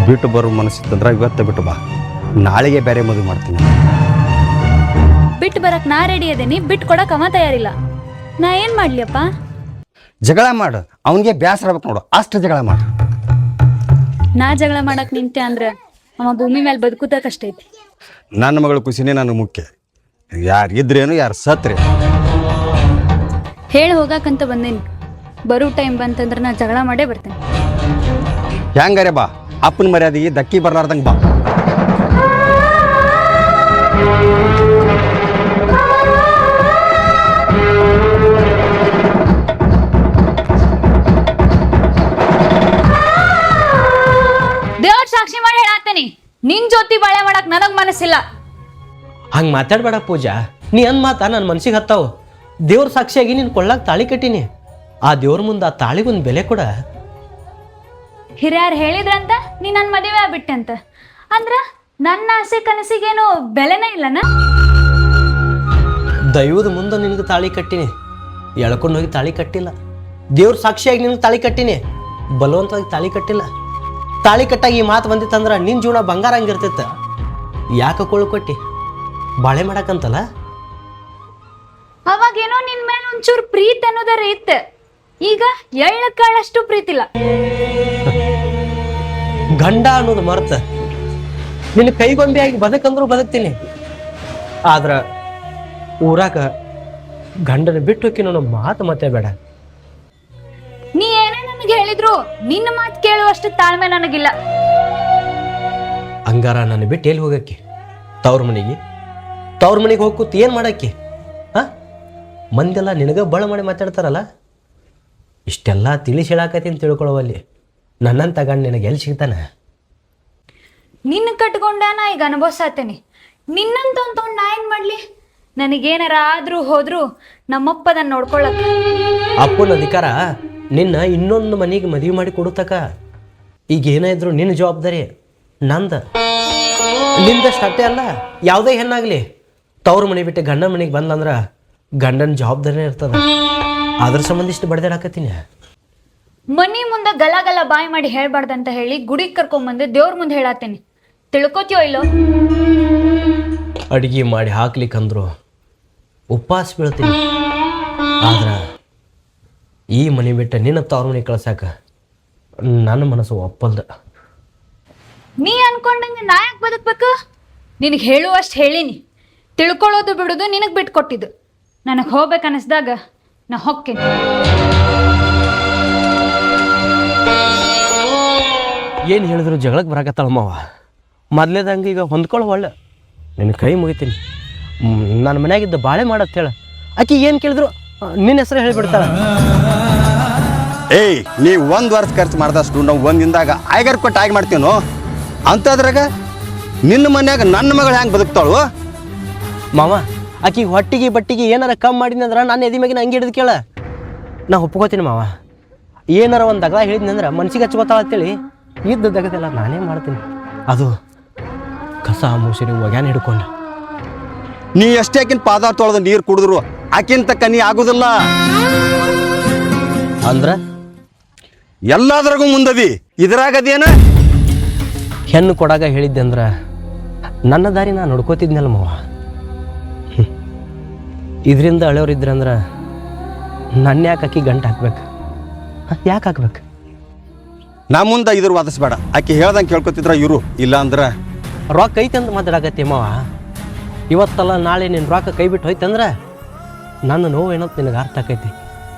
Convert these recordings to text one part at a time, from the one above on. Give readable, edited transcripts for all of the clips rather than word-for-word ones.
ಬಿಟ್ಟು ಬರೋ ಮನಸ್ಸಿತ್ತಂದ್ರೆ ಇವತ್ತು ಬಿಟ್ಟು ಬಾ, ನಾಳೆಗೆ ಬೇರೆ ಮದುವೆ ಮಾಡ್ತೀನಿ. ಬಿಟ್ಟು ಬರಕ್ ನಾ ರೆಡಿ ಅದೇನಿ, ಬಿಟ್ಟು ಕೊಡಕ್ ಅವ ತಯಾರಿಲ್ಲ. ನಾ ಏನ್ ಮಾಡ್ಲಿಯಪ್ಪ? ಜಗಳ ಮಾಡು, ಅವನಿಗೆ ಬೇಸರ ಆಗ್ಬೇಕು ನೋಡು, ಅಷ್ಟು ಜಗಳ ಮಾಡು. ನಾ ಜಗಳ ಮಾಡಕ್ ನಿಂತೆ ಅಂದ್ರ ಅವ ಭೂಮಿ ಮೇಲೆ ಬದುಕುದಕ್ಕಷ್ಟೇ ಐತಿ. ನನ್ನ ಮಗಳ ಖುಷಿನೇ ನನಗೆ ಮುಖ್ಯ. ಯಾರು ಇದ್ರೇನು ಯಾರು ಸತ್ರೆ. ಹೇಳಿ ಹೋಗಾಕಂತ ಬಂದೇನಿ, ಬರೋ ಟೈಮ್ ಬಂತಂದ್ರೆ ನಾ ಜಗಳ ಮಾಡೇ ಬರ್ತೇನೆ. ಹೆಂಗಾರೆ ಬಾ, ಅಪ್ಪನ ಮರ್ಯಾದೆಗೆ ಧಕ್ಕಿ ಬರ್ಲಾರ್ದಂಗೆ ಬಾ. ದೇವ್ರ ಸಾಕ್ಷಿ ಮಾಡಿ ಹೇಳಾತೇನಿ, ನಿನ್ ಜೊತೆ ಬಾಳೆ ಮಾಡಕ್ ನನಗ್ ಮನಸ್ಸಿಲ್ಲ. ಹಂಗೆ ಮಾತಾಡ್ಬೇಡ ಪೂಜಾ, ನೀ ಅಂದ್ ಮಾತಾ ನನ್ನ ಮನ್ಸಿಗೆ ಹತ್ತಾವು. ದೇವ್ರ ಸಾಕ್ಷಿಯಾಗಿ ನೀನು ಕೊಳ್ಳಾಗ ತಾಳಿ ಕಟ್ಟೀನಿ. ಆ ದೇವ್ರ ಮುಂದೆ ಆ ತಾಳಿಗೊಂದು ಬೆಲೆ ಕೊಡ. ಹಿರಿಯರು ಹೇಳಿದ್ರಂತ ನೀ ನನ್ನ ಮದುವೆ ಆಗ್ಬಿಟ್ಟೆ ಅಂತ ಅಂದ್ರ ನನ್ನ ಆಸೆ ಕನಸಿಗೇನು ಬೆಲೆನೇ ಇಲ್ಲನ? ದೈವದ ಮುಂದೆ ನಿನಗೆ ತಾಳಿ ಕಟ್ಟೀನಿ, ಎಳ್ಕೊಂಡು ಹೋಗಿ ತಾಳಿ ಕಟ್ಟಿಲ್ಲ. ದೇವ್ರ ಸಾಕ್ಷಿಯಾಗಿ ನಿನಗೆ ತಾಳಿ ಕಟ್ಟೀನಿ, ಬಲವಂತವಾಗಿ ತಾಳಿ ಕಟ್ಟಿಲ್ಲ. ತಾಳಿ ಕಟ್ಟಾಗಿ ಈ ಮಾತು ಬಂದಿತ್ತಂದ್ರೆ ನಿನ್ನ ಜೀವನ ಬಂಗಾರ ಹಂಗಿರ್ತೈತೆ. ಯಾಕೆ ಕೊಳ್ಳು ಕೊಟ್ಟಿ? ಬಾಳೆ ಮಾಡಕ್ಕಂತಲ್ಲ. ಅವಾಗೇನೋ ನಿನ್ ಮೇಲೆ ಒಂಚೂರು ಪ್ರೀತಿ ಅನ್ನೋದರ ಇತ್ತು, ಈಗ ಎಳ್ಳಕ್ಕಾಳಷ್ಟು ಪ್ರೀತಿಲ್ಲ. ಗಂಡ ಅನ್ನೋದು ಮರ್ತ ನಿನ್ನ ಕೈಗೊಂಬೆಯಾಗಿ ಬದುಕಂದ್ರೂ ಬದುಕ್ತೀನಿ. ಆದ್ರ ಊರಾಗ ಗಂಡನ ಬಿಟ್ಟು ಹೋಗಿ ನನ್ನ ಮಾತು ಮತ್ತೆ ಬೇಡ. ನೀ ಏನೇ ನನಗೆ ಹೇಳಿದ್ರು ನಿನ್ನ ಮಾತು ಕೇಳುವಷ್ಟು ತಾಳ್ಮೆ ನನಗಿಲ್ಲ. ಹಂಗಾರ ನನ್ನ ಬಿಟ್ಟು ಎಲ್ಲಿ ಹೋಗಕ್ಕೆ? ತವ್ರ ಮನೆಗೆ ಹೋಗಿ ಕೂತು ಏನು ಮಾಡಕ್ಕೆ? ಮಂದೆಲ್ಲ ನಿನಗ ಬಳ ಮಾಡಿ ಮಾತಾಡ್ತಾರಲ್ಲ, ಇಷ್ಟೆಲ್ಲ ತಿಳಿಸಿ ಹೇಳಾಕತ್ತೀನಿ ತಿಳ್ಕೊಳ್ಳೋವಲ್ಲಿ. ನನ್ನಂತ ಗಂಡ ನಿನಗೆ ಎಲ್ಲಿ ಸಿಗ್ತಾನೆ? ನಿನ್ನ ಕಟ್ಕೊಂಡ ನಾ ಈಗ ಅನುಭವಿಸತ್ತೇನೆ. ನಿನ್ನಂತ ತಗೊಂಡು ನಾ ಏನ್ ಮಾಡ್ಲಿ? ನನಗೇನಾರ ಆದ್ರೂ ಹೋದ್ರು ನಮ್ಮಪ್ಪದನ್ನ ನೋಡ್ಕೊಳ್ಳಕ್ಕ. ಅಪ್ಪನ ಅಧಿಕಾರ ನಿನ್ನ ಇನ್ನೊಂದು ಮನೆಗೆ ಮದುವೆ ಮಾಡಿ ಕೊಡುತ್ತಕ. ಈಗ ಏನೇ ಇದ್ರು ನಿನ್ನ ಜವಾಬ್ದಾರಿ ನಂದ. ನಿಂದಷ್ಟು ಅಟ್ಟೆ ಅಲ್ಲ, ಯಾವುದೇ ಹೆಣ್ಣಾಗ್ಲಿ ತವ್ರ ಮನೆ ಬಿಟ್ಟು ಗಂಡನ ಮನೆಗೆ ಬಂದಂದ್ರೆ ಗಂಡನ ಜವಾಬ್ದಾರಿನೇ ಇರ್ತದ. ಅದ್ರ ಸಂಬಂಧ ಇಷ್ಟು ಬಡ್ದಾಡಕತ್ತೀನಿ. ಮನಿ ಮುಂದೆ ಗಲ ಗಲ ಬಾಯಿ ಮಾಡಿ ಹೇಳ್ಬಾರ್ದಂತ ಹೇಳಿ ಗುಡಿಗೆ ಕರ್ಕೊಂಬಂದು ದೇವ್ರ ಮುಂದೆ ಹೇಳತ್ತೇನೆ. ತಿಳ್ಕೊತೀಯೋ ಇಲ್ಲೋ? ಅಡುಗೆ ಮಾಡಿ ಹಾಕ್ಲಿಕ್ಕಂದ್ರು ಉಪವಾಸ ಬೀಳ್ತೀನಿ. ಆದ್ರೆ ಈ ಮನೆ ಬಿಟ್ಟು ನಿನ್ನ ತವ್ರ ಮನೆ ಕಳ್ಸಾಕ ನನ್ನ ಮನಸ್ಸು ಒಪ್ಪಲ್ದ. ನೀ ಅನ್ಕೊಂಡಂಗೆ ನಾ ಯಾಕೆ ಬದುಕ್ಬೇಕು? ನಿನಗೆ ಹೇಳುವಷ್ಟು ಹೇಳಿನಿ. ತಿಳ್ಕೊಳ್ಳೋದು ಬಿಡೋದು ನಿನಗೆ ಬಿಟ್ಟು ಕೊಟ್ಟಿದ್ದು. ನನಗೆ ಹೋಗ್ಬೇಕನ್ನಿಸ್ದಾಗ ನಾ ಹೊಕ್ಕೇನಿ. ಏನು ಹೇಳಿದ್ರು ಜಗಳಕ್ಕೆ ಬರಾಕತ್ತಾಳ ಮಾವ. ಮೊದಲೇದಂಗೆ ಈಗ ಹೊಂದ್ಕೊಳ್ಳೋ ಒಳ್ಳೆ. ನಿನ್ನ ಕೈ ಮುಗಿತೀನಿ. ನನ್ನ ಮನ್ಯಾಗಿದ್ದ ಬಾಳೆ ಮಾಡತ್ತೆ ಹೇಳ. ಆಕಿ ಏನು ಕೇಳಿದ್ರು ನಿನ್ನ ಹೆಸರು ಹೇಳಿಬಿಡ್ತಾಳ. ಏಯ್, ನೀ 1 ವರ್ಷ ಖರ್ಚು ಮಾಡ್ದಷ್ಟು ನಾವು ಒಂದಿಂದಾಗ ಆಯ್ಗಾರ ಕೊಟ್ಟು ಆಯ್ಕೆ ಮಾಡ್ತೀನೋ ಅಂತದ್ರಾಗ ನಿನ್ನ ಮನ್ಯಾಗ ನನ್ನ ಮಗಳು ಹೆಂಗೆ ಬದುಕ್ತಾಳು? ಮಾವ, ಆಕಿಗೆ ಹೊಟ್ಟಿಗೆ ಬಟ್ಟಿಗೆ ಏನಾರ ಕಮ್ಮಿ ಮಾಡಿದ್ನಿ ಅಂದ್ರೆ ನಾನು ಎದಿ ಮ್ಯಾಗಿನ ಹಂಗೆ ಹಿಡಿದು ಕೇಳ. ನಾ ಒಪ್ಕೋತೀನಿ ಮಾವ. ಏನಾರ ಒಂದು ದಗದ ಹೇಳಿದ್ನಿ ಅಂದ್ರೆ ಮನ್ಸಿಗೆ ಹಚ್ಕೋತಾಳ ಅಂತೇಳಿ ಇದ್ದ ದಗದೆಲ್ಲ ನಾನೇ ಮಾಡ್ತೀನಿ. ಅದು ಕಸ ಮುಸಿರಿ ಒಗ್ಯಾನ ಹಿಡ್ಕೊಂಡು. ನೀ ಎಷ್ಟೇ ಆಕಿನ ಪಾದ ತೊಳೆದು ನೀರು ಕುಡಿದ್ರು ಆಕಿಂತ ಕನಿ ಆಗುದಿಲ್ಲ. ಅಂದ್ರೆ ಎಲ್ಲಾದ್ರಾಗೂ ಮುಂದದಿ, ಇದ್ರಾಗದೇನ? ಹೆಣ್ಣು ಕೊಡಾಗ ಹೇಳಿದ್ದೆ ಅಂದ್ರೆ ನನ್ನ ದಾರಿ ನಾನು ನೋಡ್ಕೋತಿದ್ನಲ್ಲ ಮಾವ. ಇದರಿಂದ ಅಳೆಯೋರಿದ್ರಂದ್ರೆ ನನ್ನ ಯಾಕೆ ಆಕಿ ಗಂಟು ಹಾಕ್ಬೇಕು? ಯಾಕೆ ಹಾಕ್ಬೇಕು? ನಾ ಮುಂದೆ ಇದ್ರ ವಾದಿಸ್ಬೇಡ. ಆಕಿ ಹೇಳ್ದಂಗೆ ಕೇಳ್ಕೊತಿದ್ರ ಇರು, ಇಲ್ಲ ಅಂದ್ರೆ ರೊಕ್ಕ ಐತೆ ಅಂತ ಮಾತಾಡಕತ್ತಿ ಮಾವ. ಇವತ್ತಲ್ಲ ನಾಳೆ ನಿನ್ನ ರೊಕ್ಕ ಕೈ ಬಿಟ್ಟು ಹೋಯ್ತಂದ್ರೆ ನನ್ನ ನೋವು ಏನಂತ ನಿನಗೆ ಅರ್ಥ ಆಕೈತಿ.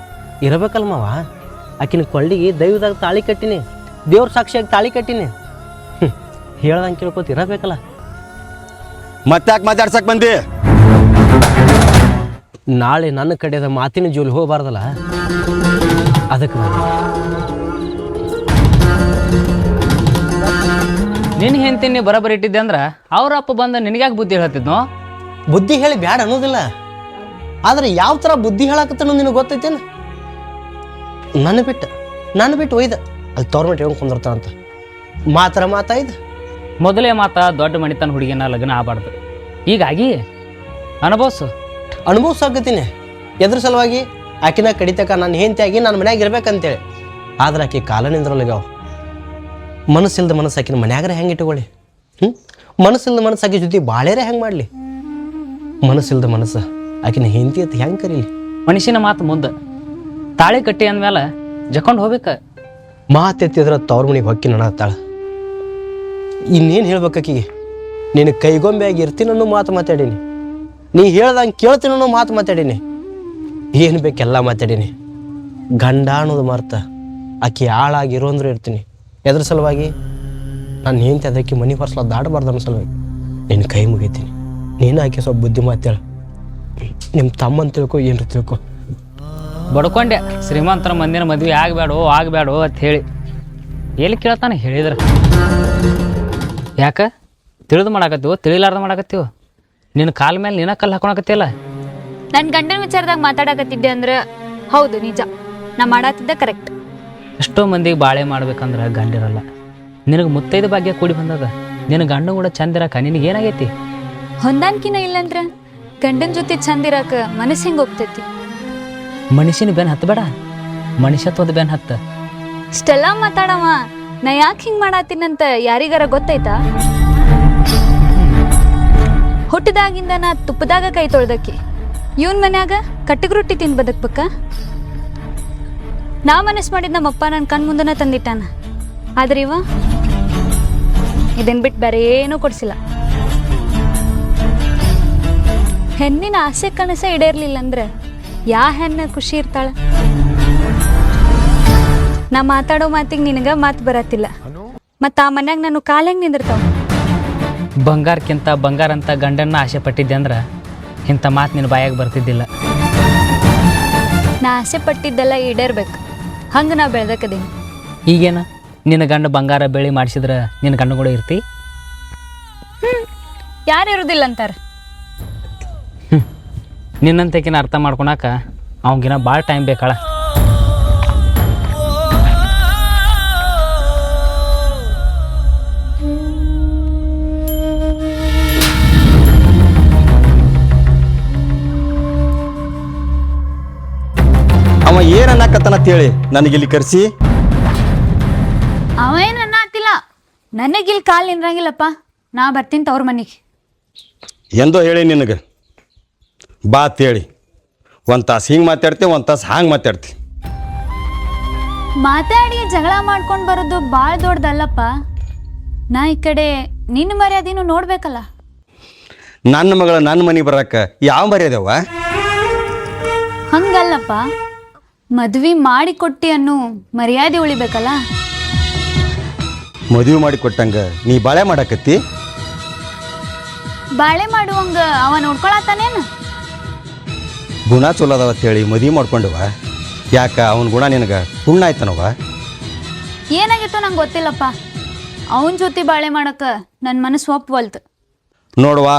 ಇರಬೇಕಲ್ಲ ಮಾವ. ಆಕಿನ ಕೊಳ್ಳಿಗೆ ದೈವದಾಗ ತಾಳಿ ಕಟ್ಟಿನಿ, ದೇವ್ರ ಸಾಕ್ಷಿಯಾಗಿ ತಾಳಿ ಕಟ್ಟಿನಿ. ಹೇಳ್ದಂಗೆ ಕೇಳ್ಕೊತ ಇರಬೇಕಲ್ಲ. ಮತ್ತಾಕೆ ಮಾತಾಡ್ಸಕ್ ಬಂದಿ? ನಾಳೆ ನನ್ನ ಕಡೆದ ಮಾತಿನ ಜೋಲಿ ಹೋಗಬಾರ್ದಲ್ಲ, ಅದಕ್ಕೆ ನಿನ್ನ ಹೆಂಡ್ತೀನಿ ಬರೋಬ್ಬರಿ ಇಟ್ಟಿದ್ದೆ ಅಂದ್ರೆ ಅವ್ರ ಅಪ್ಪ ಬಂದು ನಿನಗ್ಯಾಕೆ ಬುದ್ಧಿ ಹೇಳ್ತಿದ್ನೋ? ಬುದ್ಧಿ ಹೇಳಿ ಬ್ಯಾಡ ಅನ್ನೋದಿಲ್ಲ, ಆದ್ರೆ ಯಾವ ಥರ ಬುದ್ಧಿ ಹೇಳಕತ್ತನೋ ನಿನಗೆ ಗೊತ್ತೈತೇನು? ನನ್ನ ಬಿಟ್ಟು ಒಯ್ದ ಅಲ್ಲಿ ತವ್ರ ಮಟ್ಟ ಹೆಂಗೆ ಕುಂದಿರ್ತಾನಂತ ಮಾತಾಯ್ದು. ಮೊದಲೇ ಮಾತಾ ದೊಡ್ಡ ಮಣಿತನ ಹುಡುಗಿನ ಲಗ್ನ ಆಗಬಾರ್ದು. ಹೀಗಾಗಿ ಅನುಭವಿಸಾಕತ್ತೀನಿ. ಎದ್ರ ಸಲುವಾಗಿ? ಆಕಿನ ಕಡಿತಕ ನಾನು ಹೆಂಡತಿಯಾಗಿ ನನ್ನ ಮನ್ಯಾಗ ಇರ್ಬೇಕಂತೇಳಿ. ಆದ್ರೆ ಆಕಿ ಕಾಲ ನಿಂದ್ರೊಳಗ್ಯಾವ. ಮನಸ್ಸಿಲ್ದ ಮನಸ್ಸಾಕಿನ ಮನ್ಯಾಗರ ಹೆಂಗೆ ಇಟ್ಕೊಳ್ಳಿ? ಮನಸ್ಸಿಲ್ದ ಮನಸ್ಸಾಕಿ ಜೊತೆ ಬಾಳ್ಯಾರ ಹೆಂಗೆ ಮಾಡಲಿ? ಮನಸ್ಸಿಲ್ದ ಮನಸ್ಸು ಆಕಿನ ಹೆಂಡತಿ ಅಂತ ಹೆಂಗೆ ಕರೀಲಿ? ಮನುಷ್ಯನ ಮಾತು ಮುಂದೆ ತಾಳಿ ಕಟ್ಟಿ ಅಂದಮೇಲೆ ಜಕೊಂಡು ಹೋಗ್ಬೇಕು. ಮಾತೆತ್ತಿದ್ರೆ ತವ್ರ ಮನೆಗೆ ಹೊಕ್ಕಿ ನಡತ್ತಾಳ. ಇನ್ನೇನು ಹೇಳ್ಬೇಕಾಕಿಗೆ? ನೀನು ಕೈಗೊಂಬೆ ಆಗಿ ಇರ್ತೀನಿ ಅನ್ನೋ ಮಾತು ಮಾತಾಡೀನಿ, ನೀ ಹೇಳ್ದಂಗೆ ಕೇಳ್ತೀನಿ ಅನ್ನೋ ಮಾತು ಮಾತಾಡೀನಿ, ಏನು ಬೇಕೆಲ್ಲ ಮಾತಾಡೀನಿ. ಗಂಡ ಅನ್ನೋದು ಮರ್ತ ಆಕೆ ಆಳಾಗಿರೋ ಅಂದ್ರೂ ಇರ್ತೀನಿ. ಎದ್ರ ಸಲುವಾಗಿ? ನಾನು ಹೆಂಡತಿ ಅದಕ್ಕೆ ಮನೆ ಹೊರ್ಸಲ ದಾಡಬಾರ್ದು ಅನ್ನೋ ಸಲುವಾಗಿ ನಿನ್ನ ಕೈ ಮುಗಿತೀನಿ. ನೀನು ಆಕೆ ಸ್ವಲ್ಪ ಬುದ್ಧಿ ಮಾತೇಳ. ನಿಮ್ಮ ತಮ್ಮನ ತಿಳ್ಕೊ, ಏನ್ರ ತಿಳ್ಕೊ. ಬಡ್ಕೊಂಡೆ ಶ್ರೀಮಂತರ ಮಂದಿನ ಮದುವೆ ಆಗಬೇಡೋ ಅಂತ ಹೇಳಿ. ಎಲ್ಲಿ ಕೇಳ್ತಾನೆ ಹೇಳಿದ್ರೆ? ಯಾಕೆ ತಿಳಿದು ಮಾಡಾಕತ್ತೀವೋ ತಿಳಿಲಾರ್ದ ಮಾಡಾಕತ್ತೀವೋ? ನಿನ್ನ ಕಾಲ ಮೇಲೆ ನೀನ ಕಲ್ಲು ಹಾಕೊಳಕತ್ತಿಲ್ಲ. ನನ್ನ ಗಂಡನ ವಿಚಾರದಾಗ ಮಾತಾಡಕತ್ತಿದ್ದೆ ಅಂದ್ರೆ ಹೌದು, ನಿಜ. ನಾ ಮಾಡತ್ತಿದ್ದೆ ಕರೆಕ್ಟ್. ಎಷ್ಟೋ ಮಂದಿಗೆ ಬಾಳೆ ಮಾಡ್ಬೇಕಂದ್ರೆ ಗಂಡಿರಲ್ಲ. ನಿನಗೆ ಮುತ್ತೈದ ಭಾಗ್ಯ ಕೂಡಿ ಬಂದದ. ನಿನ್ನ ಗಂಡ ಕೂಡ ಚಂದ ಇರಾಕ ನಿನಗೇನಾಗೈತಿ? ಹೊಂದಾಣಿಕೆನ ಇಲ್ಲಂದ್ರೆ ಗಂಡನ ಜೊತೆ ಚಂದ ಇರಾಕ ಮನಸ್ಸು ಹೆಂಗೆ ಹೋಗ್ತೈತಿ? ಮನುಷ್ಯನ ಬೆನ್ ಹತ್ತಬೇಡ, ಮನುಷ್ಯತ್ವದ ಬೆನ್ ಹತ್ತ. ಇಷ್ಟೆಲ್ಲ ಮಾತಾಡವ ನಾ ಯಾಕೆ ಹಿಂಗೆ ಮಾಡತ್ತೀನಂತ ಯಾರಿಗಾರ ಗೊತ್ತೈತಾ? ಹುಟ್ಟಿದಾಗಿಂದ ನಾ ತುಪ್ಪದಾಗ ಕೈ ತೊಳ್ದಕ್ಕಿ, ಇವನ್ ಮನ್ಯಾಗ ಕಟ್ಟಿಗೆ ರೊಟ್ಟಿ ತಿಂದು ಬದುಕ್ಬೇಕ? ನಾ ಮನಸ್ಸು ಮಾಡಿದ ನಮ್ಮಪ್ಪ ನನ್ನ ಕಣ್ ಮುಂದನ ತಂದಿಟ್ಟಾನ. ಆದ್ರೆ ಇವ ಇದನ್ ಬಿಟ್ಟು ಬೇರೆ ಏನೂ ಕೊಡ್ಸಿಲ್ಲ. ಹೆಣ್ಣಿನ ಆಸೆ ಕನಸ ಈಡೇರ್ಲಿಲ್ಲ ಅಂದ್ರೆ ಯಾ ಹೆಣ್ಣು ಖುಷಿ ಇರ್ತಾಳ? ನಾ ಮಾತಾಡೋ ಮಾತಿಗೆ ನಿನಗ ಮಾತು ಬರತ್ತಿಲ್ಲ, ಮತ್ತ ಆ ಮನ್ಯಾಗ ನಾನು ಕಾಲ ಹೆಂಗ್ ನಿಂದಿರ್ತಾವ? ಬಂಗಾರಕ್ಕಿಂತ ಬಂಗಾರ ಅಂತ ಗಂಡನ್ನ ಆಸೆ ಪಟ್ಟಿದ್ದೆ ಅಂದ್ರೆ ಇಂಥ ಮಾತು ನಿನ್ನ ಬಾಯಾಗ ಬರ್ತಿದ್ದಿಲ್ಲ. ನಾ ಆಸೆ ಪಟ್ಟಿದ್ದೆಲ್ಲ ಈಡೇರ್ಬೇಕು, ಹಂಗೆ ನಾ ಬೆಳ್ದಕ್ಕದೀನಿ. ಈಗೇನ ನಿನ್ನ ಗಂಡ ಬಂಗಾರ ಬೆಳಿ ಮಾಡಿಸಿದ್ರೆ ನಿನ್ನ ಗಂಡ ಕೂಡ ಇರ್ತಿ? ಯಾರು ಇರೋದಿಲ್ಲ ಅಂತಾರ? ನಿನ್ನಂತಕಿನ ಅರ್ಥ ಮಾಡ್ಕೊಳಕ ಅವಂಗಿನ ಭಾಳ ಟೈಮ್ ಬೇಕಳ. ಅವ ಏನ್ ಅನ್ನಕತ್ತನಂತೇಳಿ ನನಗಿಲ್ಲಿ ಕರೆಸಿ? ಅವ ಏನು ಅನ್ನತ್ತಿಲ್ಲ, ನನಗಿಲ್ಲಿ ಕಾಲು ನಿಂದ್ರಂಗಿಲ್ಲಪ್ಪ. ನಾ ಬರ್ತೀನಿ ತವ್ರ ಮನೆಗೆ. ಎಂದೋ ಹೇಳಿ ನಿನಗೆ ಬಾ ಅಂತೇಳಿ. ಒಂದು ತಾಸು ಹಿಂಗೆ ಮಾತಾಡ್ತಿ, ಒಂದು ತಾಸು ಹಾಂಗೆ ಮಾತಾಡ್ತಿ. ಮಾತಾಡಿ ಜಗಳ ಮಾಡ್ಕೊಂಡು ಬರೋದು ಭಾಳ ದೊಡ್ಡದಲ್ಲಪ್ಪ. ನಾ ಈ ಕಡೆ ನಿನ್ನ ಮರ್ಯಾದೆನೂ ನೋಡ್ಬೇಕಲ್ಲ. ನನ್ನ ಮಗಳ ನನ್ನ ಮನೆಗೆ ಬರಕ್ಕೆ ಯಾವ ಮರ್ಯಾದೆವ? ಹಂಗಲ್ಲಪ್ಪ, ಮದ್ವೆ ಮಾಡಿ ಕೊಟ್ಟಿ ಅನ್ನೋ ಮರ್ಯಾದೆ ಉಳಿಬೇಕಲ್ಲ. ಮದುವೆ ಮಾಡಿ ಕೊಟ್ಟಂಗ ನೀ ಬಾಳೆ ಮಾಡಕತ್ತಿ? ಬಾಳೆ ಮಾಡುವಂಗ ಅವ ನೋಡ್ಕೊಳತ್ತಾನೇನು? ಗುಣ ಚಲೋ ಅದಾವ ಅಂತೇಳಿ ಮದುವೆ ಮಾಡ್ಕೊಂಡವ. ಯಾಕ ಅವನ ಗುಣ ನಿನಗೆ ಹುಣ್ಣ ಆಯ್ತನವ? ಏನಾಗಿತ್ತು ನಂಗೆ ಗೊತ್ತಿಲ್ಲಪ್ಪ. ಅವನ ಜೊತೆ ಬಾಳೆ ಮಾಡಕ್ಕೆ ನನ್ನ ಮನಸ್ಸು ಒಪ್ಪವಲ್ತು. ನೋಡುವ,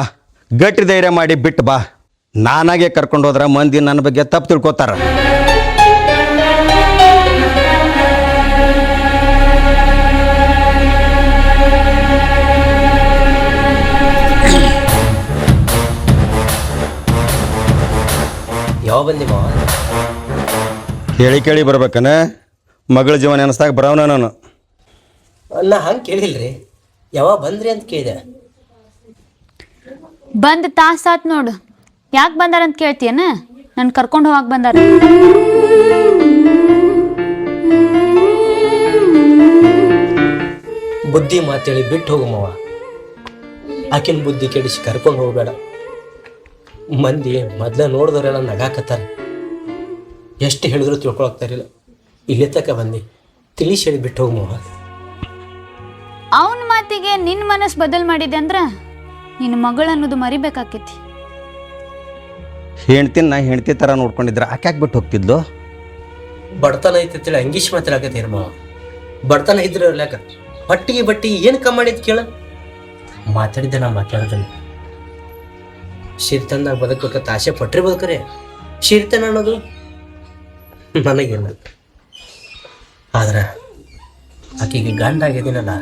ಗಟ್ಟಿ ಧೈರ್ಯ ಮಾಡಿ ಬಿಟ್ಟು ಬಾ. ನಾನಾಗೆ ಕರ್ಕೊಂಡು ಹೋದ್ರೆ ಮಂದಿ ನನ್ನ ಬಗ್ಗೆ ತಪ್ಪು ತಿಳ್ಕೊತಾರ. ಯಾವ ಬಂದಿ ಮಾವ? ಹೇಳಿ ಕೇಳಿ ಬರ್ಬೇಕನ? ಮಗಳ ಜೀವನ ನೆನೆಸ್ದಾಗ ಬರವನ ನಾನು. ನಾ ಹಂಗೆ ಕೇಳಿಲ್ರಿ, ಯಾವಾಗ ಬಂದ್ರಿ ಅಂತ ಕೇಳಿದೆ. ಬಂದು ತಾಸಾತ್ ನೋಡು. ಯಾಕೆ ಬಂದಾರಂತ ಕೇಳ್ತೀಯನ? ನನ್ನ ಕರ್ಕೊಂಡು ಹೋಗಕ್ಕೆ ಬಂದಾರ. ಬುದ್ಧಿ ಮಾತೇಳಿ ಬಿಟ್ಟು ಹೋಗು ಮಾವ. ಆಕಿನ ಬುದ್ಧಿ ಕೆಡಿಸಿ ಕರ್ಕೊಂಡು ಹೋಗಬೇಡ. ಮಂದಿ ಮೊದ್ಲ ನೋಡಿದವರೆಲ್ಲ ನಗಾಕತ್ತಾರ. ಎಷ್ಟು ಹೇಳಿದ್ರು ತಿಳ್ಕೊಳಕ್ತಾರಿಲ್ಲ. ಇಲ್ಲಿ ತಕ ಬಂದು ತಿಳಿಸಿ ಹೇಳಿ ಬಿಟ್ಟು ಹೋಗು ಮಾವ. ಅವನ ಮಾತಿಗೆ ನಿನ್ನ ಮನಸ್ಸು ಬದಲು ಮಾಡಿದೆ ಅಂದ್ರೆ ನಿನ್ನ ಮಗಳು ಅನ್ನೋದು ಮರಿಬೇಕಾಕೈತಿ. ಹೆಣ್ತಿನ ನಾ ಹೆಣ್ತಿ ಥರ ನೋಡ್ಕೊಂಡಿದ್ರೆ ಆಕೆ ಯಾಕೆ ಬಿಟ್ಟು ಹೋಗ್ತಿದ್ಲು? ಬಡತನ ಐತೇಳಿ ಅಂಗೀಶ್ ಮಾತಾಡಕತ್ತೀರ ಮಾವ. ಬಡತನ ಇದ್ರೆ ಇರ್ಲಾಕ ಹೊಟ್ಟಿಗೆ ಬಟ್ಟಿಗೆ ಏನು ಕಮ್ಮಿ ಮಾಡಿದ್ ಕೇಳ? ಮಾತಾಡಿದ್ದೆ ನಾ ಮಾತಾಡೋದನ್ನ. ಸಿರಿತನದಾಗ ಬದುಕಬೇಕಂತ ಆಸೆ ಪಟ್ರಿ ಬದುಕ್ರೆ ಸಿರಿತನ ಅನ್ನೋದು ನನಗೇನ. ಆದ್ರೆ ಆಕೆಗೆ ಗಂಡ ಆಗಿದ್ದೀನಲ್ಲ,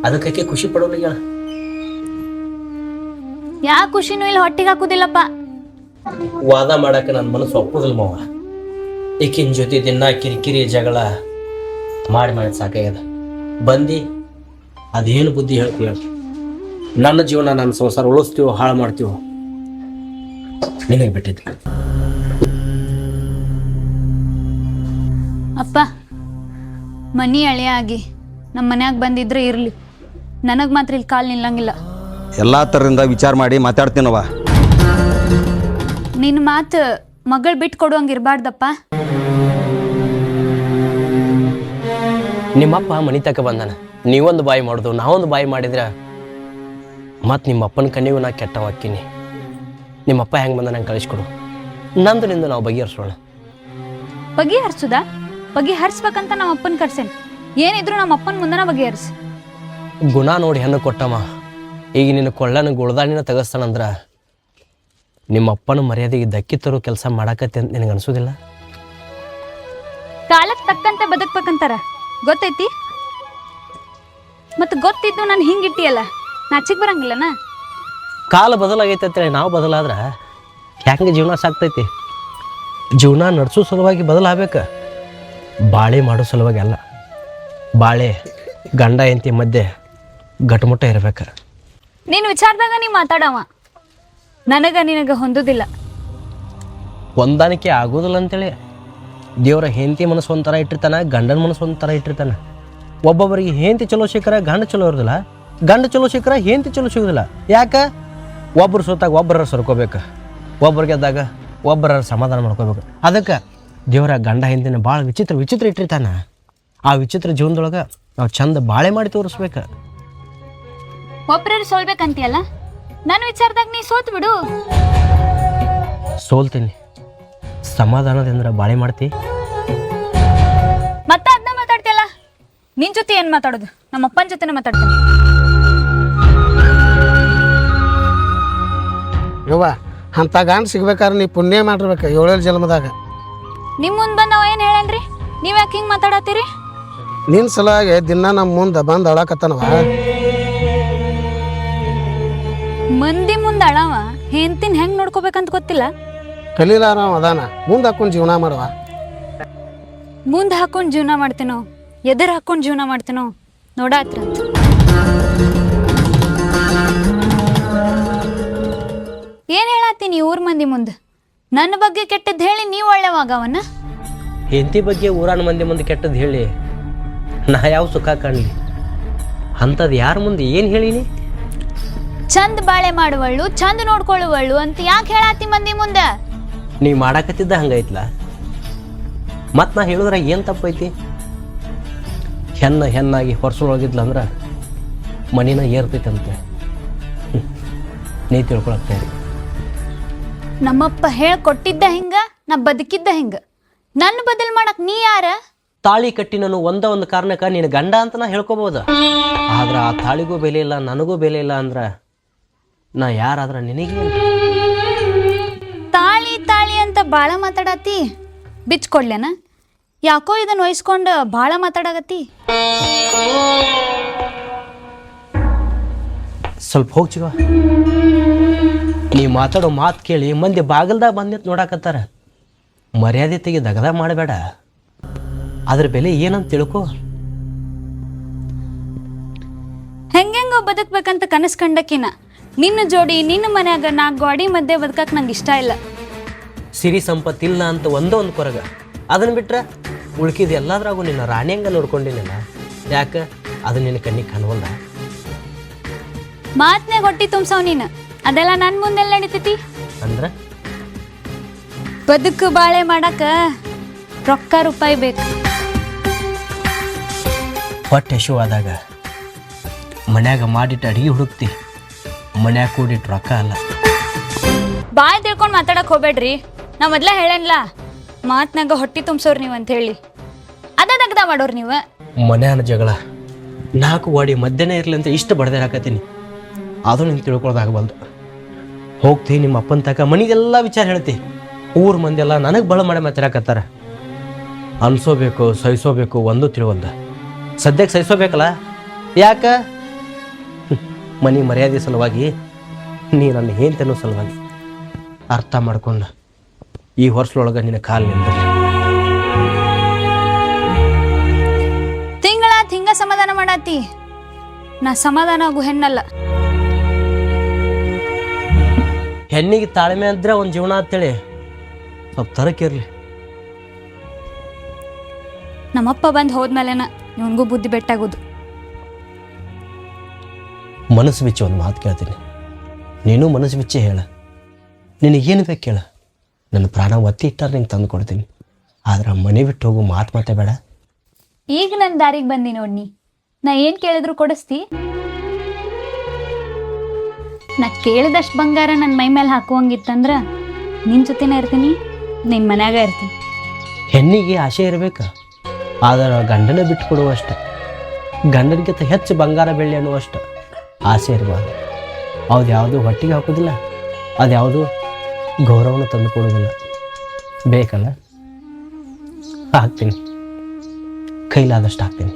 ಅದಕ್ಕೆ ಖುಷಿ ಪಡೋಲ್ಲ. ಯಾ ಖುಷಿನೂ ಇಲ್ಲಿ ಹೊಟ್ಟಿಗೆ ಹಾಕುದಿಲ್ಲಪ್ಪ. ವಾದ ಮಾಡಕ್ಕೆ ನನ್ನ ಮನಸ್ಸು ಒಪ್ಪುದಿಲ್ಲ ಮಾವ. ಈಕಿನ ಜೊತೆ ದಿನ ಕಿರಿಕಿರಿ ಜಗಳ ಮಾಡಿ ಸಾಕಾಗ್ಯದ. ಬಂದು ಅದೇನು ಬುದ್ಧಿ ಹೇಳ್ತೀಯ? ನನ್ನ ಜೀವನ ನನ್ನ ಸಂಸಾರ ಉಳಿಸ್ತೀವೋ ಹಾಳು ಮಾಡ್ತೀವೋ ನಿನಗೆ ಬಿಟ್ಟಿದ್ದೆ. ಅಪ್ಪ, ಮನಿ ಹಳೆಯಾಗಿ ನಮ್ಮ ಮನ್ಯಾಗ ಬಂದಿದ್ರೆ ಇರಲಿ, ನನಗೆ ಮಾತ್ರ ಇಲ್ಲಿ ಕಾಲು ನಿಲ್ಲಂಗಿಲ್ಲ. ಎಲ್ಲ ಥರದಿಂದ ವಿಚಾರ ಮಾಡಿ ಮಾತಾಡ್ತೀನವ. ನಿನ್ನ ಮಾತು ಮಗಳು ಬಿಟ್ಟು ಕೊಡುವಂಗೆ ಇರಬಾರ್ದಪ್ಪ. ನಿಮ್ಮಪ್ಪ ಮನೆ ತಕ ಬಂದಾನ, ನೀವೊಂದು ಬಾಯಿ ಮಾಡೋದು ನಾವೊಂದು ಬಾಯಿ ಮಾಡಿದ್ರೆ ಮತ್ತು ನಿಮ್ಮಪ್ಪನ ಕಣ್ಣಿಗೂ ನಾ ಕೆಟ್ಟವ ಹಾಕಿನಿ. ನಿಮ್ಮಪ್ಪ ಹೆಂಗೆ ಬಂದ ನಂಗೆ ಕಳಿಸ್ಕೊಡು, ನಂದು ನಿಂದು ನಾವು ಬಗೆಹರಿಸೋಣ. ಬಗೆಹರಿಸ್ಬೇಕಂತ ನಮ್ಮ ಅಪ್ಪನ ಕರ್ಸೇನೆ. ಏನಿದ್ರು ನಮ್ಮ ಅಪ್ಪನ ಮುಂದನ ಬಗೆಹರಿಸಿ. ಗುಣ ನೋಡಿ ಹೆಣ್ಣು ಕೊಟ್ಟಮ್ಮ. ಈಗ ನಿನ್ನ ಕೊಳ್ಳನ ಗುಳ್ದಾಣಿನ ತೆಗೆಸ್ತಾನಂದ್ರೆ ನಿಮ್ಮಪ್ಪನ ಮರ್ಯಾದೆಗೆ ಧಕ್ಕಿ ತರೋ ಕೆಲಸ ಮಾಡಾಕತ್ತೆ ಅಂತ ನಿನಗೆ ಅನಿಸೋದಿಲ್ಲ? ಕಾಲಕ್ಕೆ ತಕ್ಕಂತೆ ಬದುಕ್ಬೇಕಂತಾರ, ಗೊತ್ತೈತಿ? ಮತ್ತು ಗೊತ್ತಿದ್ದು ನಾನು ಹಿಂಗಿಟ್ಟಿಯಲ್ಲ, ನಾಚಿಗೆ ಬರಂಗಿಲ್ಲನ? ಕಾಲ ಬದಲಾಗೈತೆ ಅಂತೇಳಿ ನಾವು ಬದಲಾದ್ರೆ ಹೆಂಗೆ ಜೀವನ ಸಾಕ್ತೈತಿ? ಜೀವನ ನಡೆಸೋ ಸಲುವಾಗಿ ಬದಲಾಗಬೇಕು, ಬಾಳೆ ಮಾಡೋ ಸಲುವಾಗಿ ಅಲ್ಲ. ಬಾಳೆ ಗಂಡ ಹೆಂಡತಿ ಮಧ್ಯೆ ಗಟ್ಮುಟ್ಟ ಇರ್ಬೇಕು. ನೀನು ವಿಚಾರದಾಗ ನೀ ಮಾತಾಡವ, ನಿನಗೆ ಹೊಂದೋದಿಲ್ಲ. ಹೊಂದಾಣಿಕೆ ಆಗೋದಿಲ್ಲ ಅಂತೇಳಿ ದೇವರ ಹೆಂಡತಿ ಮನಸ್ಸು ಒಂಥರ ಇಟ್ಟಿರ್ತಾನೆ, ಗಂಡನ ಮನಸ್ಸು ಒಂಥರ ಇಟ್ಟಿರ್ತಾನೆ. ಒಬ್ಬೊಬ್ಬರಿಗೆ ಹೆಂಡತಿ ಚಲೋ ಸಿಕ್ಕರೆ ಗಂಡ ಚಲೋ ಇರೋದಿಲ್ಲ, ಗಂಡ ಚಲೋ ಸಿಕ್ಕರೆ ಹೆಂಡತಿ ಚಲೋ ಸಿಗೋದಿಲ್ಲ. ಯಾಕೆ? ಒಬ್ಬರು ಸೋತಾಗ ಒಬ್ಬರ ಸರ್ಕೋಬೇಕು, ಒಬ್ಬರು ಗೆದ್ದಾಗ ಒಬ್ಬರ ಸಮಾಧಾನ ಮಾಡ್ಕೋಬೇಕು. ಅದಕ್ಕೆ ದೇವರ ಗಂಡ ಹೆಂಡತಿನ ಭಾಳ ವಿಚಿತ್ರ ಇಟ್ಟಿರ್ತಾನೆ. ಆ ವಿಚಿತ್ರ ಜೀವನದೊಳಗೆ ನಾವು ಚಂದ ಬಾಳೆ ಮಾಡಿ ತೋರಿಸ್ಬೇಕು. ಒಬ್ಬರು ಸೋಲ್ಬೇಕಂತೀಯಲ್ಲ, ನನ್ನ ವಿಚಾರದಾಗ ನೀ ಸೋತ್ ಬಿಡು. ಸೋಲ್ತೀನಿ, ಸಮಾಧಾನದಿಂದ ಬಾಳೆ ಮಾಡ್ತಿ. ಮತ್ತೆ ಅದನ್ನ ಮಾತಾಡ್ತಿಯಲ್ಲ, ನಿನ್ ಜೊತೆ ಏನು ಮಾತಾಡೋದು? ನಮ್ಮ ಅಪ್ಪನ ಜೊತೆನೇ ಮಾತಾಡ್ತೀನಿ. ಯವ್ವ, ಅಂಥ ಗಂಡ ಸಿಗ್ಬೇಕಾದ್ರೆ ನೀ ಪುಣ್ಯ ಮಾಡಿರ್ಬೇಕು 7 ಜನ್ಮದಾಗ. ನಿಮ್ಮ ಮುಂದೆ ಬಂದು ಅವ ಏನು ಹೇಳನ್ರಿ? ನೀವು ಯಾಕೆ ಹಿಂಗೆ ಮಾತಾಡತ್ತೀರಿ? ನಿನ್ನ ಸಲುವಾಗಿ ದಿನ ನಮ್ಮ ಮುಂದೆ ಬಂದು ಅಳಕತ್ತಾನವ. ಮಂದಿ ಮುಂದೆ ಅಳವ ಹೆಂತಿನ ಹೆಂಗೆ ನೋಡ್ಕೋಬೇಕಂತ ಗೊತ್ತಿಲ್ಲ. ಕಲೀಲಾರವ ಅದಾನ, ಮುಂದೆ ಹಾಕೊಂಡು ಜೀವನ ಮಾಡುವ. ಮುಂದೆ ಹಾಕೊಂಡು ಜೀವನ ಮಾಡ್ತೀನೋ ಎದುರು ಹಾಕೊಂಡು ಜೀವನ ಮಾಡ್ತೀನೋ ನೋಡಾತ್ರಂತ. ಏನು ಹೇಳತ್ತೀನಿ ಊರ್ ಮಂದಿ ಮುಂದೆ? ನನ್ನ ಬಗ್ಗೆ ಕೆಟ್ಟದ್ದು ಹೇಳಿ ನೀವು ಒಳ್ಳೆವಾಗವನ್ನ. ಹೆಂಡತಿ ಬಗ್ಗೆ ಊರಾನ ಮಂದಿ ಮುಂದೆ ಕೆಟ್ಟದ್ದು ಹೇಳಿ ನಾ ಯಾವ ಸುಖ ಕಾಣಲಿ? ಅಂಥದ್ದು ಯಾರ ಮುಂದೆ ಏನು ಹೇಳಿನಿ? ಚಂದ ಬಾಳೆ ಮಾಡುವಳ್ಳು, ಚಂದ ನೋಡ್ಕೊಳ್ಳುವಳ್ಳು ಅಂತ ಯಾಕೆ ಹೇಳತ್ತಿ ಮಂದಿ ಮುಂದೆ? ನೀ ಮಾಡಾಕತ್ತಿದ್ದ ಹಂಗೈತ್ಲ, ಮತ್ತು ನಾ ಹೇಳಿದ್ರೆ ಏನು ತಪ್ಪೈತಿ? ಹೆಣ್ಣಾಗಿ ಹೊರಸೊಳಗಿದ್ಲಂದ್ರೆ ಮನಿನ ಏರ್ತೈತಂತೆ. ನೀ ತಿಳ್ಕೊಳಕ್ತಾ ಇರಿ. ನಮ್ಮಪ್ಪ ಹೇಳ್ಕೊಟ್ಟಿದ್ದ ಹಿಂಗ, ನಾ ಬದುಕಿದ್ದ ಹಿಂಗ. ನನ್ನ ಬದಲು ಮಾಡಕ್ ನೀ ಯಾರ? ತಾಳಿ ಕಟ್ಟಿ ನಾನು ಒಂದು ಕಾರಣಕ್ಕೆ ನಿನ್ನ ಗಂಡ ಅಂತ ನಾ ಹೇಳ್ಕೊಬೋದು. ಆದ್ರೆ ಆ ತಾಳಿಗೂ ಬೆಲೆ ಇಲ್ಲ, ನನಗೂ ಬೆಲೆ ಇಲ್ಲ ಅಂದ್ರೆ ನಾ ಯಾರಾದ್ರೆ ನಿನಗೆ? ತಾಳಿ ತಾಳಿ ಅಂತ ಭಾಳ ಮಾತಾಡತ್ತಿ, ಬಿಚ್ಕೊಡ್ಲೇನ? ಯಾಕೋ ಇದನ್ನ ವಹಿಸ್ಕೊಂಡು ಭಾಳ ಮಾತಾಡಕತ್ತಿ. ಸ್ವಲ್ಪ ಹೋಗ್ಚಿವ. ನೀ ಮಾತಾಡೋ ಮಾತು ಕೇಳಿ ಮಂದಿ ಬಾಗಲ್ದಾಗ ಬಂದಿತ್ತು ನೋಡಾಕತ್ತಾರ. ಮರ್ಯಾದೆ ತೆಗಿ ದಗದ ಮಾಡಬೇಡ, ಅದ್ರ ಬೆಲೆ ಏನಂತ ತಿಳ್ಕೊ. ಹೆಂಗೆಂಗೋ ಬದುಕ್ಬೇಕಂತ ಕನಸು ಕಂಡಕಿನ ನಿನ್ನ ಜೋಡಿ ನಿನ್ನ ಮನ್ಯಾಗ 4 ಗೋಡಿ ಮಧ್ಯೆ ಬದುಕಕ್ಕೆ ನಂಗೆ ಇಷ್ಟ ಇಲ್ಲ. ಸಿರಿ ಸಂಪತ್ತಿಲ್ಲ ಅಂತ ಒಂದೊಂದು ಕೊರಗ, ಅದನ್ನ ಬಿಟ್ರೆ ಉಳ್ಕಿದ ಎಲ್ಲದ್ರಾಗೂ ನಿನ್ನ ರಾಣಿಯಂಗ ನೋಡ್ಕೊಂಡಿನಿಲ್ಲ. ಯಾಕೆ? ಅದು ನಿನ್ನ ಕಣ್ಣಿಗೆ ಕಾಣವಲ್ಲ. ಮಾತನ್ಯಾಗ ಹೊಟ್ಟಿ ತುಂಬ್ಸವ್ ನೀನು, ಅದೆಲ್ಲ ನನ್ನ ಮುಂದೆಲ್ಲ ನಡೀತೈತಿ. ಅಂದ್ರೆ ಬದುಕು ಬಾಳೆ ಮಾಡಕ ರೊಕ್ಕ ರೂಪಾಯಿ ಬೇಕು. ಹೊಟ್ಟೆ ಹಸಿವಾದಾಗ ಮನ್ಯಾಗ ಮಾಡಿಟ್ಟು ಅಡಿಗೆ ಹುಡುಕ್ತಿ, ಮನ್ಯಾಗ ಕೂಡಿಟ್ಟು ರೊಕ್ಕ ಅಲ್ಲ. ಬಾಯ್ ತಿಳ್ಕೊಂಡು ಮಾತಾಡಕ್ ಹೋಗ್ಬೇಡ್ರಿ. ನಾ ಮೊದ್ಲ ಹೇಳೇನ್ಲ, ಮಾತ್ನಾಗ ಹೊಟ್ಟಿ ತುಂಬ್ಸೋರು ನೀವು ಅಂತ ಹೇಳಿ ಅದ ದಗ್ದ ಮಾಡೋರು ನೀವು. ಮನ್ಯಾನ ಜಗಳ 4 ವಾಡಿ ಮಧ್ಯಾಹ್ನ ಇರಲಿ ಅಂತ ಇಷ್ಟು ಬಡ್ದೆ ಹಾಕತ್ತೀನಿ, ಅದು ನಿಂಗೆ ತಿಳ್ಕೊಳ್ಳೋದಾಗಬಲ್ದು. ಹೋಗ್ತಿ ನಿಮ್ಮ ಅಪ್ಪನ ತಕ ಮನೆಗೆಲ್ಲ ವಿಚಾರ ಹೇಳ್ತಿ. ಊರ್ ಮಂದಿ ಎಲ್ಲ ನನಗೆ ಬಳ ಮಾಡಿ ಮಾತಾಡಕತ್ತಾರ. ಅನ್ಸೋಬೇಕು ಸಹಿಸೋಬೇಕು ಒಂದು ತಿಳಿವಲ್ದ. ಸದ್ಯಕ್ಕೆ ಸಹಿಸೋಬೇಕಲ್ಲ. ಯಾಕ? ಮನೆ ಮರ್ಯಾದೆ ಸಲುವಾಗಿ, ನೀ ನನ್ನ ಹೇಂತನೋ ಸಲುವಾಗಿ. ಅರ್ಥ ಮಾಡ್ಕೊಂಡು ಈ ವರ್ಷದೊಳಗೆ ನಿನ್ನ ಕಾಲು ನಿಂದಲಿ. ತಿಂಗಳ ಹಿಂಗ ಸಮಾಧಾನ ಮಾಡತ್ತಿ. ನಾ ಸಮಾಧಾನ ಆಗು ಹೆಣ್ಣಲ್ಲ. ಹೆಣ್ಣಿಗೆ ತಾಳ್ಮೆ ಅಂದ್ರೆ ಒಂದು ಜೀವನ ಅಂತೇಳಿ ಸ್ವಲ್ಪ ತರಕಿರ್ಲಿ. ನಮ್ಮಪ್ಪ ಬಂದು ಹೋದ್ಮೇಲೆನ ಇವನಿಗೂ ಬುದ್ಧಿ ಬೆಟ್ಟಾಗೋದು. ಮನಸ್ಸು ಬಿಚ್ಚಿ ಒಂದು ಮಾತು ಕೇಳ್ತೀನಿ, ನೀನು ಮನಸ್ಸು ಬಿಚ್ಚಿ ಹೇಳ. ನಿನಗೇನು ಬೇಕು ಕೇಳ, ನನ್ನ ಪ್ರಾಣ ಒತ್ತಿ ಇಟ್ಟಾರೆ ನಿಂಗೆ ತಂದು ಕೊಡ್ತೀನಿ. ಆದ್ರೆ ಮನೆ ಬಿಟ್ಟು ಹೋಗು ಮಾತು ಬೇಡ. ಈಗ ನನ್ನ ದಾರಿಗೆ ಬಂದಿ ನೋಡ್ನಿ, ನಾ ಏನು ಕೇಳಿದ್ರು ಕೊಡಿಸ್ತಿ? ನಾ ಕೇಳಿದಷ್ಟು ಬಂಗಾರ ನನ್ನ ಮೈ ಮೇಲೆ ಹಾಕುವಂಗಿತ್ತಂದ್ರೆ ನಿನ್ನ ಜೊತೆನೇ ಇರ್ತೀನಿ, ನಿನ್ನ ಮನ್ಯಾಗ ಇರ್ತೀನಿ. ಹೆಣ್ಣಿಗೆ ಆಸೆ ಇರಬೇಕು, ಆದ್ರೆ ಗಂಡನ ಬಿಟ್ಟು ಕೊಡುವಷ್ಟು, ಗಂಡನಿಗಿಂತ ಹೆಚ್ಚು ಬಂಗಾರ ಬೆಳ್ಳಿ ಅನ್ನುವಷ್ಟು ಆಸೆ ಇರಬಾರ್ದು. ಅದು ಯಾವುದು ಹೊಟ್ಟಿಗೆ ಹಾಕೋದಿಲ್ಲ, ಅದು ಯಾವುದು ಗೌರವನ ತಂದು ಕೊಡೋದಿಲ್ಲ. ಬೇಕಲ್ಲ, ಹಾಕ್ತೀನಿ, ಕೈಲಾದಷ್ಟು ಹಾಕ್ತೀನಿ.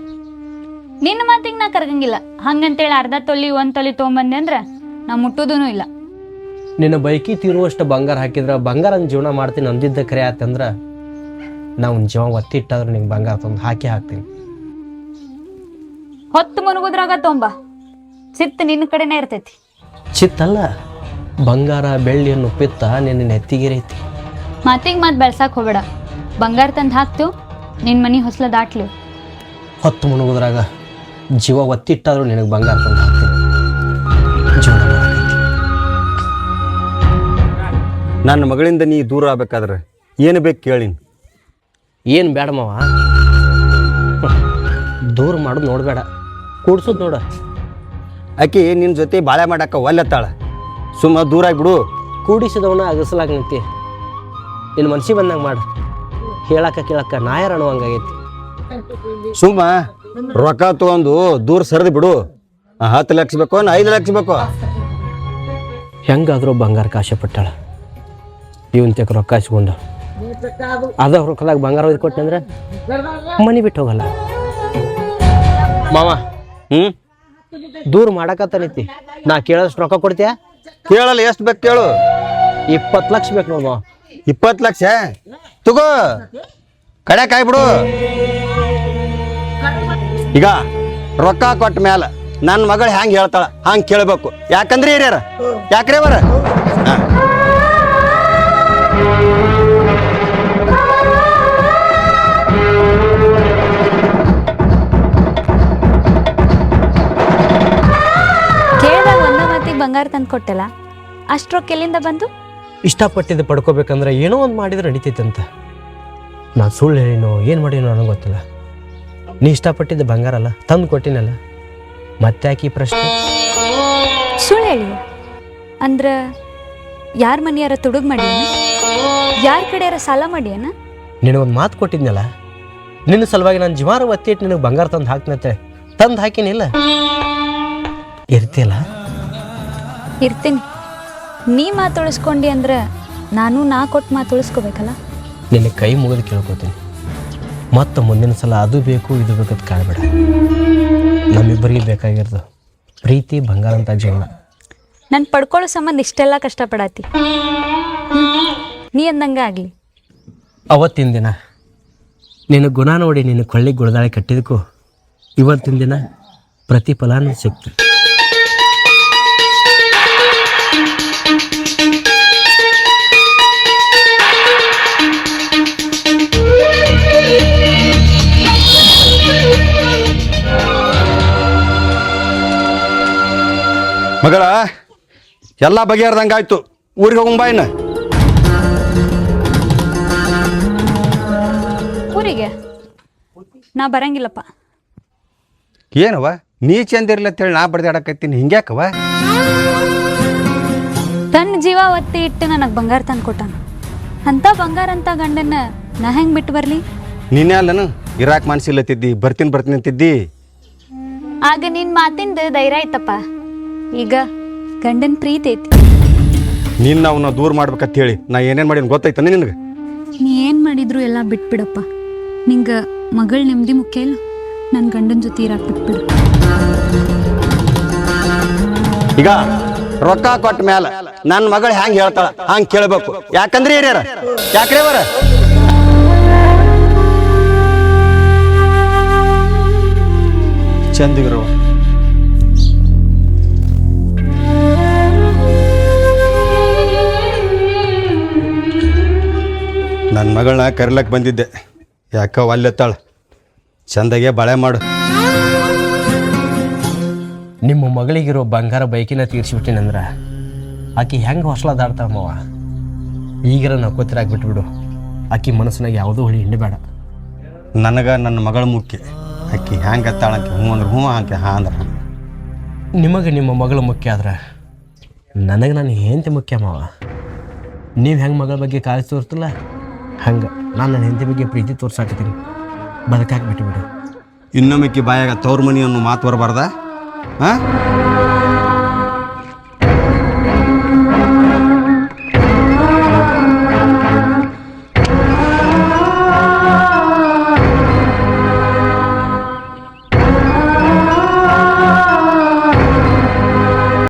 ನಿನ್ನ ಮಾತಿಗೆ ನಾ ಕರ್ಗಂಗಿಲ್ಲ. ಹಂಗಂತೇಳಿ ಅರ್ಧ ತೊಲಿ ಒಂದು ತೊಲಿ ತೊಗೊಂಬಂದೆ ಅಂದ್ರೆ ನಾ ಮುಟ್ಟೋದೂ ಇಲ್ಲ. ನಿನ್ನ ಬೈಕಿ ತೀರುವಷ್ಟು ಬಂಗಾರ ಹಾಕಿದ್ರೆ ಬಂಗಾರನ ಜೀವನ ಮಾಡ್ತೀನಿ ಅಂದಿದ್ದ ಕರೆ ಆತಂದ್ರೆ ನಾವು ಜೀವ ಒತ್ತಿ ಇಟ್ಟಾದ್ರೆ ನಿಂಗೆ ಬಂಗಾರ ತಂದು ಹಾಕ್ತೀನಿ. ಹೊತ್ತು ಮುನುಗುದ್ರಾಗ ತೊಂಬ ಸಿತ್ತು ನಿನ್ನ ಕಡೆನೇ ಇರ್ತೈತಿ. ಚಿತ್ತಲ್ಲ, ಬಂಗಾರ ಬೆಳ್ಳಿಯನ್ನು ಪಿತ್ತ ನಿನ್ನ ನೆತ್ತಿಗಿರೈತಿ. ಮಾತಿಗೆ ಮಾತು ಬೆಳ್ಸಕ್ಕೆ ಹೋಗಬೇಡ. ಬಂಗಾರ ತಂದು ಹಾಕ್ತು, ನಿನ್ನ ಮನೆ ಹೊಸ್ಲ ದಾಟ್ಲಿ. ಹೊತ್ತು ಮುಳುಗೋದ್ರಾಗ ಜೀವ ಒತ್ತಿಟ್ಟಾದ್ರೂ ನಿನಗೆ ಬಂಗಾರ ತಂದು ಹಾಕ್ತೀನಿ. ಜೀವನ ಮಾಡಕತ್ತಿ. ನನ್ನ ಮಗಳಿಂದ ನೀ ದೂರ ಆಗ್ಬೇಕಾದ್ರೆ ಏನು ಬೇಕು ಕೇಳಿನಿ. ಏನು ಬೇಡ ಮಾವ, ದೂರ ಮಾಡೋದು ನೋಡಬೇಡ, ಕೂಡ್ಸೋದು ನೋಡ. ಆಕೆ ನಿನ್ನ ಜೊತೆ ಬಾಳೆ ಮಾಡಕ್ಕೆ ಒಲ್ಲೆತ್ತಾಳ, ಸುಮ್ಮ ದೂರ ಆಗಿಬಿಡು. ಕೂಡಿಸಿದವನ ಅಗಸಲಾಗ ನಿಂತಿ. ನಿನ್ನ ಮನ್ಸಿಗೆ ಬಂದಂಗೆ ಮಾಡು. ಹೇಳಕ್ಕ ಕೇಳಕ್ಕ ನಾಯರ್ ಅನ್ನುವಂಗಾಗೈತಿ. ಸುಮ್ಮ ರೊಕ್ಕ ತೊಗೊಂಡು ದೂರ ಸರಿದು ಬಿಡು. 10 ಲಕ್ಷ ಬೇಕೋ 5 ಲಕ್ಷ ಬೇಕೋ? ಹೆಂಗಾದ್ರೂ ಬಂಗಾರಕ್ಕೆ ಆಸೆ ಪಟ್ಟಾಳ. ಇವನ್ ತೆಕ್ಕ ರೊಕ್ಕ ಹಚ್ಕೊಂಡ ಅದ ರೊಕ್ಕದಾಗ ಬಂಗಾರ ಒಯ್ದು ಕೊಟ್ಟೆ ಅಂದ್ರೆ ಮನೆ ಬಿಟ್ಟು ಹೋಗಲ್ಲ. ಮಾವ ದೂರ ಮಾಡಕತ್ತನೈತಿ, ನಾ ಕೇಳೋಷ್ಟು ರೊಕ್ಕ ಕೊಡ್ತೀಯ? ಕೇಳಲ್ಲ, ಎಷ್ಟು ಬೇಕು ಕೇಳು. 20 ಲಕ್ಷ ಬೇಕು ನೋಡು ಮಾವ. 20 ಲಕ್ಷ ತಗೋ, ಕಡೆ ಕಾಯ್ಬಿಡು. ಈಗ ರೊಕ್ಕ ಕೊಟ್ಟ ಮ್ಯಾಲ ನನ್ನ ಮಗಳು ಹೆಂಗೆ ಹೇಳ್ತಾಳ ಹಂಗೆ ಕೇಳಬೇಕು. ಯಾಕಂದ್ರೆ ಹಿರಿಯರ ಯಾಕ್ರಿ ಅವರ ಕೇಳಿದಾಗ ಒಂದ ಮಾತಿಗೆ ಬಂಗಾರ ತಂದು ಕೊಟ್ಟಲ್ಲ, ಅಷ್ಟು ರೊಕ್ಕ ಎಲ್ಲಿಂದ ಬಂತು? ಇಷ್ಟಪಟ್ಟಿದ್ದು ಪಡ್ಕೋಬೇಕಂದ್ರೆ ಏನೋ ಒಂದು ಮಾಡಿದ್ರೆ ನಡೀತೈತೆ ಅಂತ. ನಾನು ಸುಳ್ಳು ಹೇಳಿನೋ ಏನು ಮಾಡೀನೋ ನನಗೆ ಗೊತ್ತಿಲ್ಲ. ನೀ ಇಷ್ಟಪಟ್ಟಿದ್ದು ಬಂಗಾರ ಅಲ್ಲ, ತಂದು ಕೊಟ್ಟಿನಲ್ಲ, ಮತ್ತೆ ಯಾಕೆ ಈ ಪ್ರಶ್ನೆ? ಸುಳ್ಳು ಹೇಳಿ ಅಂದ್ರೆ ಯಾರ ಮನೆಯಾರ ತುಡುಗ್ ಮಾಡ್ಯಾನ? ಯಾರ ಕಡೆಯಾರ ಸಾಲ ಮಾಡ್ಯಾನ? ನಿನಗೊಂದು ಮಾತು ಕೊಟ್ಟಿದ್ನಲ್ಲ, ನಿನ್ನ ಸಲುವಾಗಿ ನಾನು ಜೀವಾರ ಒತ್ತಿಟ್ಟು ನಿನಗೆ ಬಂಗಾರ ತಂದು ಹಾಕ್ನಂತೆ ತಂದು ಹಾಕಿನಿಲ್ಲ. ಇರ್ತಿಯಲ್ಲ? ಇರ್ತೀನಿ. ನೀ ಮಾತು ಉಳಿಸ್ಕೊಂಡಿ ಅಂದ್ರೆ ನಾ ಕೊಟ್ಟು ಮಾತು ಉಳಿಸ್ಕೋಬೇಕಲ್ಲ. ನಿನ್ನ ಕೈ ಮುಗಿದು ಕೇಳ್ಕೊತೀನಿ, ಮತ್ತು ಮುಂದಿನ ಸಲ ಅದು ಬೇಕು ಇದು ಬೇಕಂತ ಕಾಣಬೇಡ. ನಮ್ಮಿಬ್ಬರಿಗೆ ಬೇಕಾಗಿರೋದು ಪ್ರೀತಿ, ಬಂಗಾರ ಅಂತ ಜೀವನ. ನಾನು ಪಡ್ಕೊಳ್ಳೋ ಸಂಬಂಧ ಇಷ್ಟೆಲ್ಲ ಕಷ್ಟಪಡಾತಿ. ನೀ ಅಂದಂಗೆ ಆಗಲಿ. ಅವತ್ತಿನ ದಿನ ನಿನ್ನ ಗುಣ ನೋಡಿ ನಿನ್ನ ಕೊಳ್ಳಿಗೆ ಗುಳದಾಳೆ ಕಟ್ಟಿದಕ್ಕೂ ಇವತ್ತಿನ ದಿನ ಪ್ರತಿಫಲನೂ ಸಿಕ್ತು. ಮಗಳ ಎಲ್ಲ ಬಗೆಹರ್ದಂಗಾಯ್ತು. ಊರಿಗೆ ಹೋಗಂಬಾಯಿನ. ಊರಿಗೆ ನಾ ಬರಂಗಿಲ್ಲಪ್ಪ. ಏನವ ನೀ ಚಂದಿರ್ಲಿ ಅಂತೇಳಿ ನಾ ಬಡ್ದಾಡಕತ್ತೀನಿ, ಹಿಂಗ್ಯಾಕವ? ತನ್ನ ಜೀವ ಒತ್ತಿ ಇಟ್ಟು ನನಗೆ ಬಂಗಾರ ತಂದು ಕೊಟ್ಟಾನ. ಅಂಥ ಬಂಗಾರ ಅಂತ ಗಂಡನ್ನ ನಾ ಹೆಂಗೆ ಬಿಟ್ಟು ಬರಲಿ? ನೀನೇ ಅಲ್ಲನು ಇರಾಕ್ ಮನ್ಸಿಲ್ಲತ್ತಿದ್ದಿ, ಬರ್ತೀನಿ ಅಂತಿದ್ದಿ. ಆಗ ನಿನ್ನ ಮಾತಿಂದ ಧೈರ್ಯ ಐತಪ್ಪ. ಈಗ ಗಂಡನ ಪ್ರೀತಿ ಐತಿ. ನಿನ್ನ ಅವನ್ನ ದೂರ ಮಾಡ್ಬೇಕಂತ ಹೇಳಿ ನಾ ಏನೇನು ಮಾಡೀನಿ ಗೊತ್ತೈತಾನೆ ನಿನಗೆ? ನೀ ಏನು ಮಾಡಿದ್ರು ಎಲ್ಲ ಬಿಟ್ಬಿಡಪ್ಪ. ನಿಂಗೆ ಮಗಳ ನೆಮ್ಮದಿ ಮುಖ್ಯ ಇಲ್ಲ, ನನ್ನ ಗಂಡನ ಜೊತೆ ಇರಾಕ್ ಬಿಟ್ಬಿಡು. ಈಗ ರೊಕ್ಕ ಕೊಟ್ಟ ಮ್ಯಾಲ ನನ್ನ ಮಗಳು ಹೆಂಗೆ ಹೇಳ್ತಾಳ ಹಂಗೆ ಕೇಳಬೇಕು. ಯಾಕಂದ್ರೆ ಹಿರಿಯರ ಯಾಕ್ರಿ ಅವರ ಚಂದಿಗರು ನನ್ನ ಮಗಳನ್ನ ಕರಿಲಕ್ಕೆ ಬಂದಿದ್ದೆ, ಯಾಕ ಒಲ್ಲೆತ್ತಾಳ. ಚಂದಾಗೆ ಬಾಳೆ ಮಾಡು. ನಿಮ್ಮ ಮಗಳಿಗಿರೋ ಬಂಗಾರ ಬೈಕಿನ ತೀರ್ಸಿಬಿಟ್ಟಿನಂದ್ರೆ ಆಕಿ ಹೆಂಗೆ ಹೊಸ್ಲಾದಾಡ್ತಾಳ ಮಾವ. ಈಗಿರ ನಕ್ಕೋತಿರಾಗಿ ಬಿಟ್ಬಿಡು. ಆಕಿ ಮನಸ್ಸಿನಾಗ ಯಾವುದೂ ಹೊಳಿ ಹಿಂಡಿ ಬೇಡ. ನನಗೆ ನನ್ನ ಮಗಳು ಮುಖ್ಯ. ಆಕಿ ಹ್ಯಾಂಗೆ ಅತ್ತಾಳಂಕೆ ಹ್ಞೂ ಅಂದ್ರೆ ಹ್ಞೂ, ಆಕೆ ಹಾಂ ಅಂದ್ರೆ ಹಾಂ. ನಿಮಗೆ ನಿಮ್ಮ ಮಗಳು ಮುಖ್ಯ ಆದ್ರೆ ನನಗೆ ನನ್ನ ಹೆಂಡತಿ ಮುಖ್ಯ ಮಾವ. ನೀವು ಹೆಂಗೆ ಮಗಳ ಬಗ್ಗೆ ಕಾಳಜಿ ತೋರಿಸ್ತಿಲ್ಲ ಹಂಗೆ ನಾನು ನನ್ನ ಹೆಂಡತಿ ಬಗ್ಗೆ ಪ್ರೀತಿ ತೋರ್ಸಾಕತ್ತೀನಿ. ಬದುಕಾಕಿ ಬಿಟ್ಟುಬಿಡು. ಇನ್ನೊಮ್ಮೆ ಬಾಯಾಗ ತವ್ರ ಮನಿ ಅನ್ನೋ ಮಾತು ಬರಬಾರ್ದ. ಹಾಂ